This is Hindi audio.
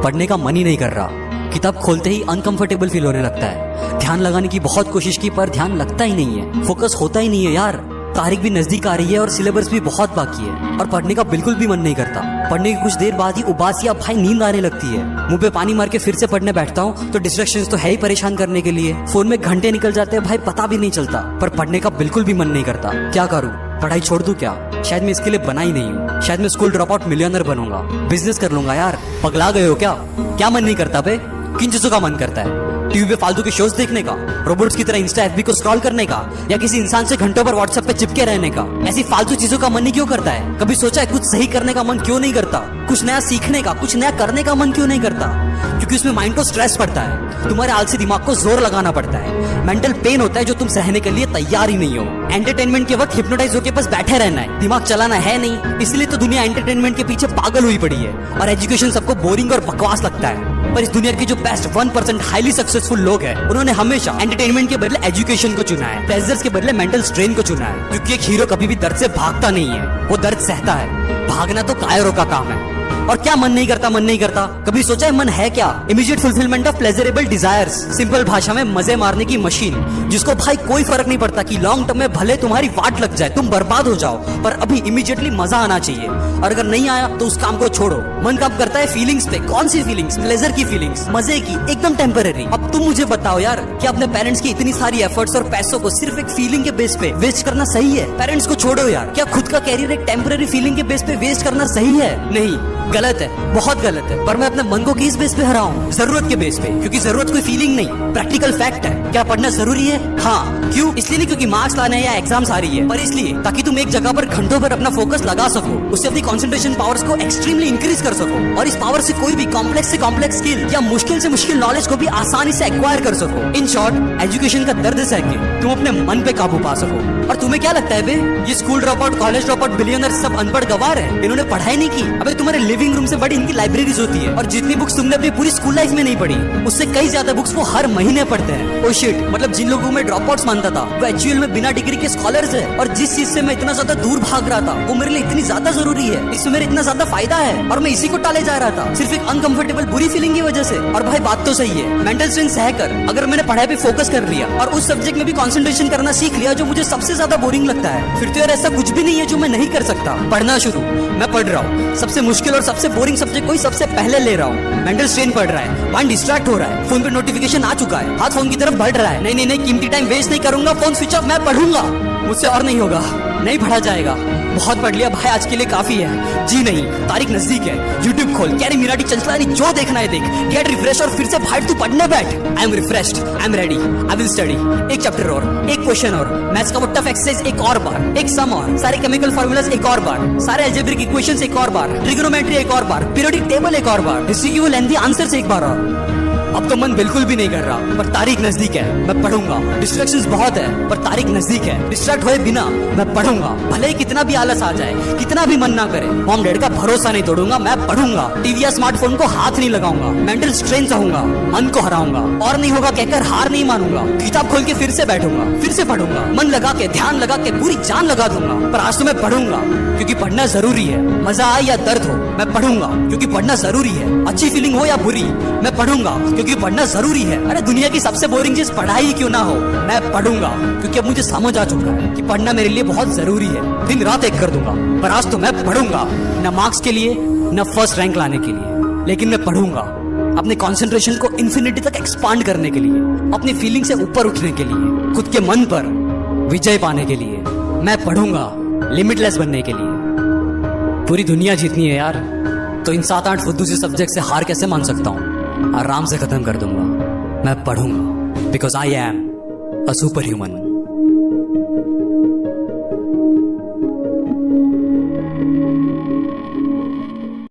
पढ़ने का मन ही नहीं कर रहा। किताब खोलते ही अनकंफर्टेबल फील होने लगता है। ध्यान लगाने की बहुत कोशिश की पर ध्यान लगता ही नहीं है, फोकस होता ही नहीं है यार। तारीख भी नजदीक आ रही है और सिलेबस भी बहुत बाकी है और पढ़ने का बिल्कुल भी मन नहीं करता। पढ़ने की कुछ देर बाद ही उबासी या भाई नींद आने लगती है। मुंह पे पानी मार के फिर से पढ़ने बैठता हूँ तो डिस्ट्रैक्शंस तो है ही परेशान करने के लिए। फोन में घंटे निकल जाते हैं भाई, पता भी नहीं चलता। पर पढ़ने का बिल्कुल भी मन नहीं करता। क्या करूँ? पढ़ाई छोड़ दूं क्या? शायद मैं इसके लिए बना ही नहीं हूँ। शायद मैं स्कूल ड्रॉप आउट मिलियनर बनूंगा, बिजनेस कर लूंगा। यार पगला गए हो क्या? क्या मन नहीं करता बे? किन चीजों का मन करता है? टीवी पे फालतू के शोज देखने का, रोबोट्स की तरह इंस्टा एफबी को स्क्रॉल करने का, या किसी इंसान से घंटों पर व्हाट्सएप पे चिपके रहने का? ऐसी फालतू चीजों का मन ही क्यों करता है? कभी सोचा है कुछ सही करने का मन क्यों नहीं करता? कुछ नया सीखने का, कुछ नया करने का मन क्यों नहीं करता? क्योंकि उसमें माइंड को स्ट्रेस पड़ता है, तुम्हारे आलसी दिमाग को जोर लगाना पड़ता है, मेंटल पेन होता है जो तुम सहने के लिए तैयार ही नहीं हो। एंटरटेनमेंट के वक्त हिप्नोटाइज होकर बस बैठे रहना है, दिमाग चलाना है नहीं। इसलिए तो दुनिया एंटरटेनमेंट के पीछे पागल हुई पड़ी है और एजुकेशन सबको बोरिंग और बकवास लगता है। पर इस दुनिया के जो बेस्ट 1% हाईली सक्सेसफुल लोग हैं, उन्होंने हमेशा एंटरटेनमेंट के बदले एजुकेशन को चुना है, प्लेजर्स के बदले मेंटल स्ट्रेन को चुना है। क्योंकि एक हीरो कभी भी दर्द से भागता नहीं है, वो दर्द सहता है। भागना तो कायरों का काम है। और क्या मन नहीं करता? मन नहीं करता कभी सोचा है मन है क्या? Immediate fulfilment of pleasurable desires, simple भाषा में मजे मारने की मशीन, जिसको भाई कोई फर्क नहीं पड़ता कि लॉन्ग टर्म में भले तुम्हारी वाट लग जाए, तुम बर्बाद हो जाओ, पर अभी इमीडिएटली मजा आना चाहिए। और अगर नहीं आया तो उस काम को छोड़ो। मन काम करता है फीलिंग्स पे। कौन सी फीलिंग्स? प्लेजर की फीलिंग्स, मजे की, एकदम टेम्पररी। अब तुम मुझे बताओ यार, क्या अपने पेरेंट्स की इतनी सारी एफर्ट्स और पैसों को सिर्फ एक फीलिंग के बेस पे वेस्ट करना सही है? पेरेंट्स को छोड़ो यार, क्या खुद का कैरियर एक टेम्पररी फीलिंग के बेस पे वेस्ट करना सही है? नहीं, गलत है, बहुत गलत है। पर मैं अपने मन को किस बेस पे हराऊं? जरूरत के बेस पे, क्योंकि जरूरत कोई फीलिंग नहीं, प्रैक्टिकल फैक्ट है। क्या पढ़ना जरूरी है? हाँ। क्यों? इसलिए नहीं क्योंकि मार्क्स लाने हैं या एग्जाम्स आ रही है, पर इसलिए ताकि तुम एक जगह पर घंटों पर अपना फोकस लगा सको, उससे अपनी कंसंट्रेशन पावर्स को एक्सट्रीमली इंक्रीज कर सको और इस पावर से कोई भी कॉम्प्लेक्स से कॉम्प्लेक्स स्किल या मुश्किल से मुश्किल नॉलेज को भी आसानी से एक्वायर कर सको। इन शॉर्ट, एजुकेशन का दर्द सह के तुम अपने मन पे काबू पा सको। और तुम्हें क्या लगता है बे, ये school drop out, college drop out, billionaire सब अनपढ़ गवार है? इन्होंने पढ़ाई नहीं की? अबे तुम्हारे लिविंग रूम से बड़ी इनकी लाइब्रेरीज होती है और जितनी बुक्स तुमने अपनी पूरी स्कूल लाइफ में नहीं पढ़ी, उससे कई ज्यादा बुक्स वो हर महीने पढ़ते हैं। ओ शिट, मतलब जिन लोगों में ड्रॉप आउट्स मानता था वो एक्चुअल में बिना डिग्री के स्कॉलर्स है। और जिस चीज से मैं इतना ज्यादा दूर भाग रहा था वो मेरे लिए इतनी ज्यादा जरूरी है, इसमें मेरा इतना ज्यादा फायदा है और मैं इसी को टाले जा रहा था सिर्फ एक अनकंफर्टेबल बुरी फीलिंग की वजह से। और भाई बात तो सही है, मेंटल स्ट्रेन सहकर अगर मैंने पढ़ाई पे फोकस कर लिया और उस सब्जेक्ट में भी कंसंट्रेशन करना सीख लिया जो मुझे सबसे ज्यादा बोरिंग लगता है, फिर तो यार ऐसा कुछ भी नहीं है जो मैं नहीं कर सकता। पढ़ना शुरू मैं पढ़ रहा हूँ, सबसे मुश्किल और सबसे बोरिंग सब्जेक्ट को ही सबसे पहले ले रहा हूँ। मेंटल स्ट्रेन पड़ रहा है, माइंड डिस्ट्रैक्ट हो रहा है, फोन पे नोटिफिकेशन आ चुका है, हाथ फोन की तरफ बढ़ रहा है। नहीं नहीं नहीं, कीमती टाइम वेस्ट नहीं करूंगा, फोन स्विच ऑफ, मैं पढ़ूंगा। मुझसे और नहीं होगा, नहीं पढ़ा जाएगा। बहुत पढ़ लिया भाई, आज के लिए काफी है। जी नहीं, तारीख नजदीक है, यूट्यूब खोल, कैरी मिराटी चंचलानी जो देखना है देख, गेट रिफ्रेश और फिर से भाई तू पढ़ने बैठ। I am refreshed, I am ready, I will study. एक चैप्टर और, एक क्वेश्चन और, मैथ्स का वो टफ एक्सरसाइज एक और बार, एक सम और, सारे केमिकल फार्मूलाज एक और बार, सारे अलजेब्रिक इक्वेशंस एक और बार, ट्रिग्नोमेट्री एक और बार, पीरियोडिक टेबल एक और बार, हिस्ट्री की वो लेंथी आंसर्स एक बार और। अब तो मन बिल्कुल भी नहीं कर रहा, पर तारीख नजदीक है, मैं पढ़ूंगा। डिस्ट्रैक्शंस बहुत है पर तारीख नजदीक है, डिस्ट्रैक्ट हुए बिना मैं पढ़ूंगा। भले ही कितना भी आलस आ जाए, कितना भी मन ना करे, मॉम डैड का भरोसा नहीं तोड़ूंगा, मैं पढ़ूंगा। टीवी या स्मार्टफोन को हाथ नहीं लगाऊंगा, मेंटल स्ट्रेन सहूंगा, मन को हराऊंगा और नहीं होगा कहकर हार नहीं मानूंगा। किताब खोल के फिर से बैठूंगा, फिर से पढ़ूंगा, मन लगा के, ध्यान लगा के पूरी जान लगा दूंगा। पर आज तो मैं पढ़ूंगा क्योंकि पढ़ना जरूरी है। मजा आए या दर्द हो, मैं पढ़ूंगा क्योंकि पढ़ना जरूरी है। अच्छी फीलिंग हो या बुरी, मैं पढ़ूंगा क्योंकि पढ़ना जरूरी है। अरे दुनिया की सबसे बोरिंग चीज पढ़ाई क्यों ना हो, मैं पढ़ूंगा क्योंकि अब मुझे समझ आ चुका है कि पढ़ना मेरे लिए बहुत जरूरी है। दिन रात एक कर दूंगा, पर आज तो मैं पढ़ूंगा, न मार्क्स के लिए न फर्स्ट रैंक लाने के लिए, लेकिन मैं पढ़ूंगा अपने कंसंट्रेशन को इंफिनिटी तक एक्सपांड करने के लिए, अपनी फीलिंग से ऊपर उठने के लिए, खुद के मन पर विजय पाने के लिए। मैं पढ़ूंगा लिमिटलेस बनने के लिए। पूरी दुनिया जीतनी है यार, तो इन 7-8 फुद्दू से सब्जेक्ट से हार कैसे मान सकता हूँ? आराम से खत्म कर दूंगा। मैं पढ़ूंगा because I am a super human.